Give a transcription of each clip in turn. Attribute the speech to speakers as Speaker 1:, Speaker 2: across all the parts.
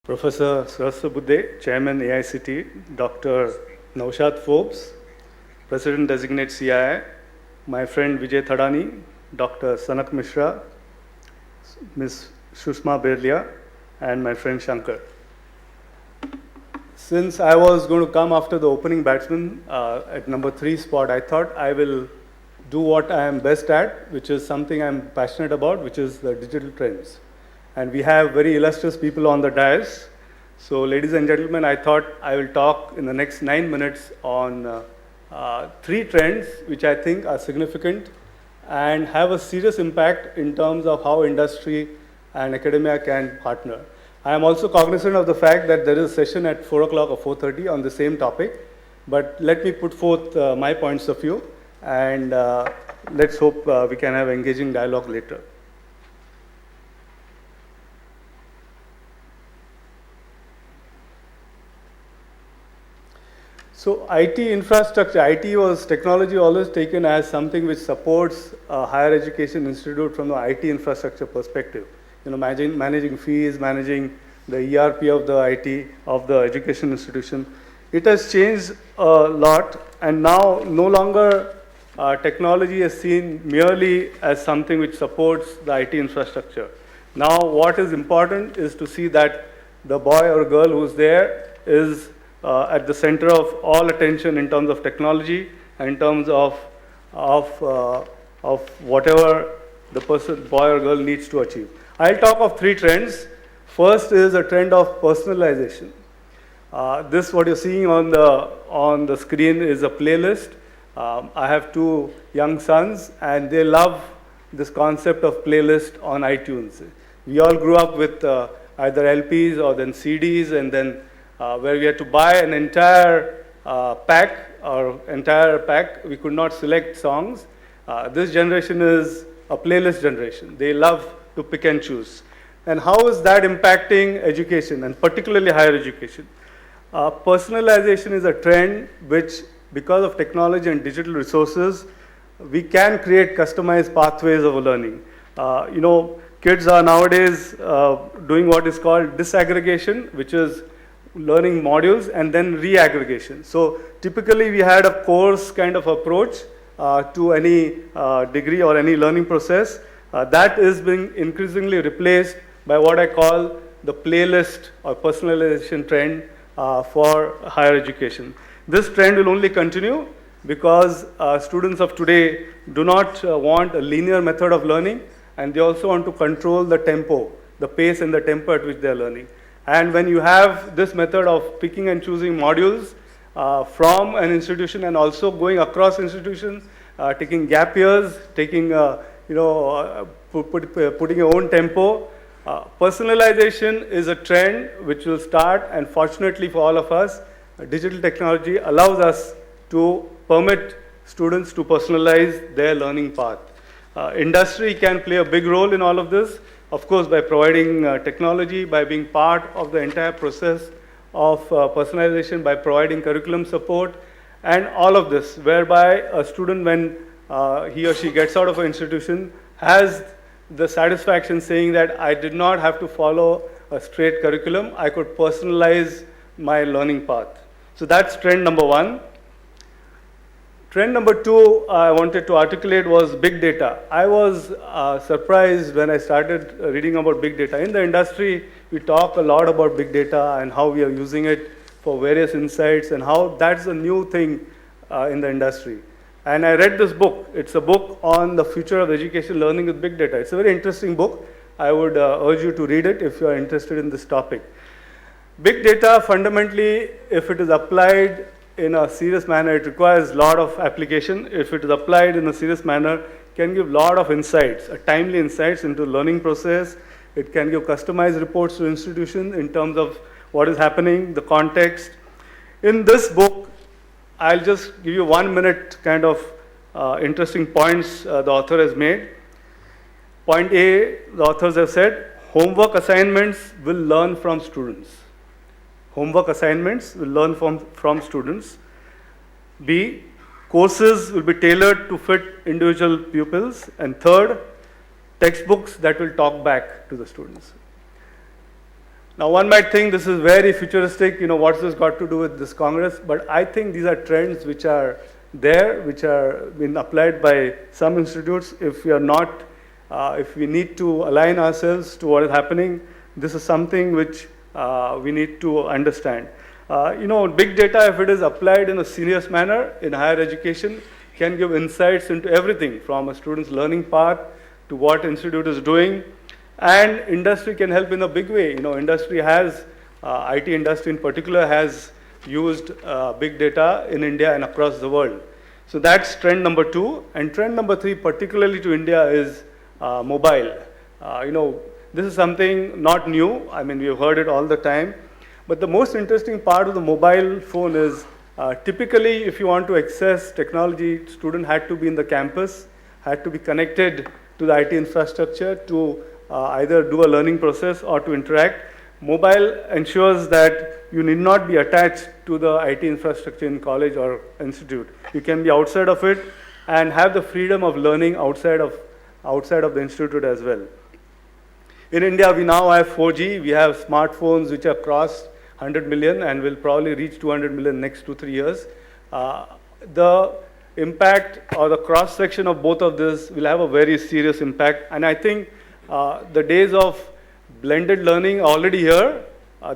Speaker 1: Professor Srasya Budde, Chairman AICT, Dr. Naushad Forbes, President Designate CII, my friend Vijay Thadani, Dr. Sanak Mishra, Ms. Shushma Berlia, and my friend Shankar. Since I was going to come after the opening batsman at number 3 spot, I thought I will do what I am best at, which is something I'm passionate about, which is the digital trends. And we have very illustrious people on the dais. So ladies and gentlemen, I thought I will talk in the next 9 minutes on 3 trends which I think are significant and have a serious impact in terms of how industry and academia can partner. I am also cognizant of the fact that there is a session at 4 o'clock or 4:30 on the same topic, but let me put forth my points of view, and let's hope we can have engaging dialogue later. So IT infrastructure, IT was technology always taken as something which supports a higher education institute from the IT infrastructure perspective. You know, managing fees, managing the ERP of the IT, of the education institution. It has changed a lot, and now no longer technology is seen merely as something which supports the IT infrastructure. Now what is important is to see that the boy or girl who's there is at the center of all attention in terms of technology and in terms of whatever the person, boy or girl, needs to achieve. I'll talk of 3 trends. First is a trend of personalization. This, what you're seeing on the screen, is a playlist. I have 2 young sons, and they love this concept of playlist on iTunes. We all grew up with either LPs or then CDs, and then where we had to buy an entire pack, we could not select songs. This generation is a playlist generation. They love to pick and choose. And how is that impacting education, and particularly higher education? Personalization is a trend which, because of technology and digital resources, we can create customized pathways of learning. You know, kids are nowadays doing what is called disaggregation, which is learning modules and then reaggregation. So typically we had a course kind of approach to any degree or any learning process. That is being increasingly replaced by what I call the playlist or personalization trend for higher education. This trend will only continue because students of today do not want a linear method of learning, and they also want to control the tempo, the pace and the tempo at which they are learning. And when you have this method of picking and choosing modules from an institution and also going across institutions, taking gap years, taking, putting your own tempo, personalization is a trend which will start, and fortunately for all of us, digital technology allows us to permit students to personalize their learning path. Industry can play a big role in all of this. Of course, by providing technology, by being part of the entire process of personalization, by providing curriculum support, and all of this, whereby a student, when he or she gets out of an institution, has the satisfaction saying that I did not have to follow a straight curriculum, I could personalize my learning path. So that's trend number 1. Trend number 2 I wanted to articulate was big data. I was surprised when I started reading about big data. In the industry, we talk a lot about big data and how we are using it for various insights and how that's a new thing in the industry. And I read this book. It's a book on the future of education learning with big data. It's a very interesting book. I would urge you to read it if you are interested in this topic. Big data, fundamentally, if it is applied in a serious manner, it requires a lot of application. If it is applied in a serious manner, can give a lot of insights, timely insights into the learning process. It can give customized reports to institutions in terms of what is happening, the context. In this book, I'll just give you 1 minute kind of interesting points the author has made. Point A, the authors have said, homework assignments will learn from students. Homework assignments will learn from students. B, courses will be tailored to fit individual pupils. And third, textbooks that will talk back to the students. Now, one might think this is very futuristic, what's this got to do with this Congress? But I think these are trends which are there, which are being applied by some institutes. If we are not, if we need to align ourselves to what is happening, this is something which we need to understand. Big data, if it is applied in a serious manner in higher education, can give insights into everything from a student's learning path to what institute is doing. And industry can help in a big way. Industry has, IT industry in particular has used big data in India and across the world. So that's trend number 2. And trend number 3, particularly to India, is mobile. This is something not new. I mean, we've heard it all the time. But the most interesting part of the mobile phone is typically if you want to access technology, student had to be in the campus, had to be connected to the IT infrastructure to either do a learning process or to interact. Mobile ensures that you need not be attached to the IT infrastructure in college or institute. You can be outside of it and have the freedom of learning outside of the institute as well. In India, we now have 4G. We have smartphones which have crossed 100 million and will probably reach 200 million next 2-3 years. The impact or the cross-section of both of this will have a very serious impact. And I think the days of blended learning are already here.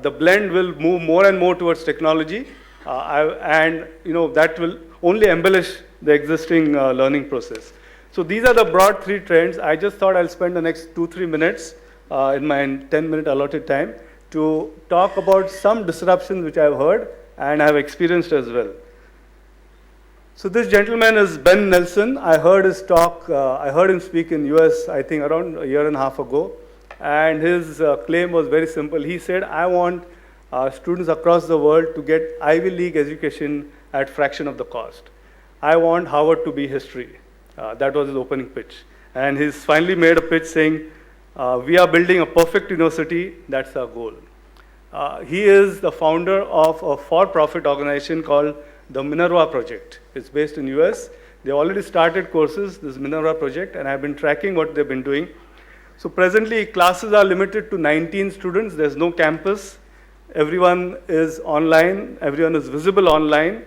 Speaker 1: The blend will move more and more towards technology, and that will only embellish the existing learning process. So these are the broad 3 trends. I just thought I'll spend the next 2-3 minutes in my 10-minute allotted time to talk about some disruptions which I've heard and I've experienced as well. So this gentleman is Ben Nelson. I heard his talk, I heard him speak in US, I think around a year and a half ago. And his claim was very simple. He said, I want students across the world to get Ivy League education at fraction of the cost. I want Harvard to be history. That was his opening pitch. And he's finally made a pitch saying, we are building a perfect university, that's our goal. He is the founder of a for-profit organization called the Minerva Project. It's based in US. They already started courses, this Minerva Project, and I've been tracking what they've been doing. So presently, classes are limited to 19 students. There's no campus. Everyone is online. Everyone is visible online.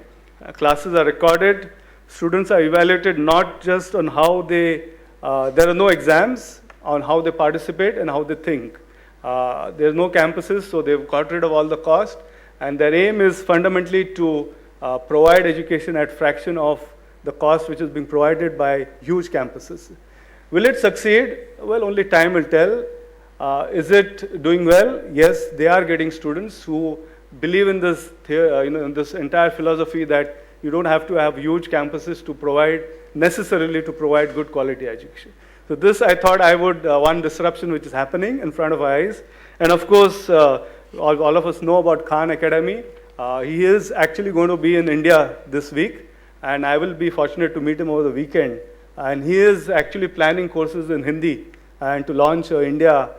Speaker 1: Classes are recorded. Students are evaluated not just on how they, there are no exams, on how they participate and how they think. There's no campuses, so they've got rid of all the cost. And their aim is fundamentally to provide education at fraction of the cost which is being provided by huge campuses. Will it succeed? Well, only time will tell. Is it doing well? Yes, they are getting students who believe in this, in this entire philosophy that you don't have to have huge campuses to provide, necessarily to provide good quality education. So this, I thought I would, one disruption which is happening in front of our eyes. And of course, all of us know about Khan Academy. He is actually going to be in India this week, and I will be fortunate to meet him over the weekend. And he is actually planning courses in Hindi and to launch India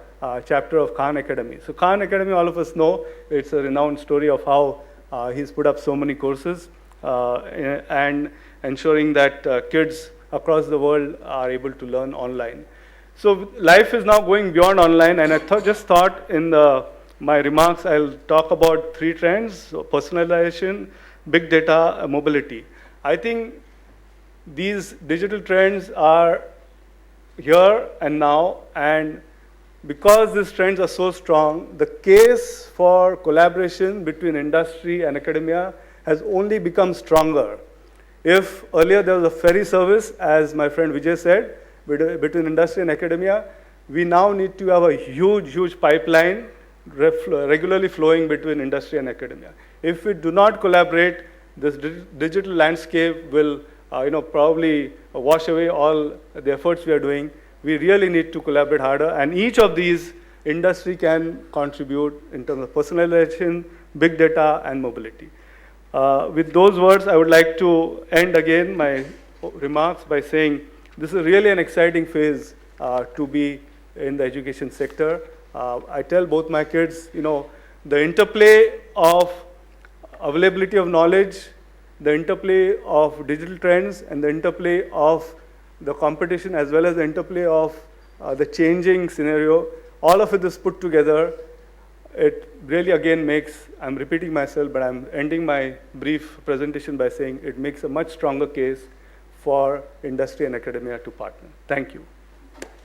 Speaker 1: chapter of Khan Academy. So Khan Academy, all of us know, it's a renowned story of how he's put up so many courses and ensuring that kids across the world are able to learn online. So life is now going beyond online, and I just thought in my remarks I'll talk about 3 trends: so personalization, big data, mobility. I think these digital trends are here and now, and because these trends are so strong, the case for collaboration between industry and academia has only become stronger. If earlier there was a ferry service, as my friend Vijay said, between industry and academia, we now need to have a huge pipeline regularly flowing between industry and academia. If we do not collaborate, this digital landscape will probably wash away all the efforts we are doing. We really need to collaborate harder, and each of these industry can contribute in terms of personalization, big data, and mobility. With those words, I would like to end again my remarks by saying this is really an exciting phase to be in the education sector. I tell both my kids, the interplay of availability of knowledge, the interplay of digital trends, and the interplay of the competition, as well as the interplay of the changing scenario, all of it is put together. it really again makes, I'm repeating myself, but I'm ending my brief presentation by saying it makes a much stronger case for industry and academia to partner. Thank you.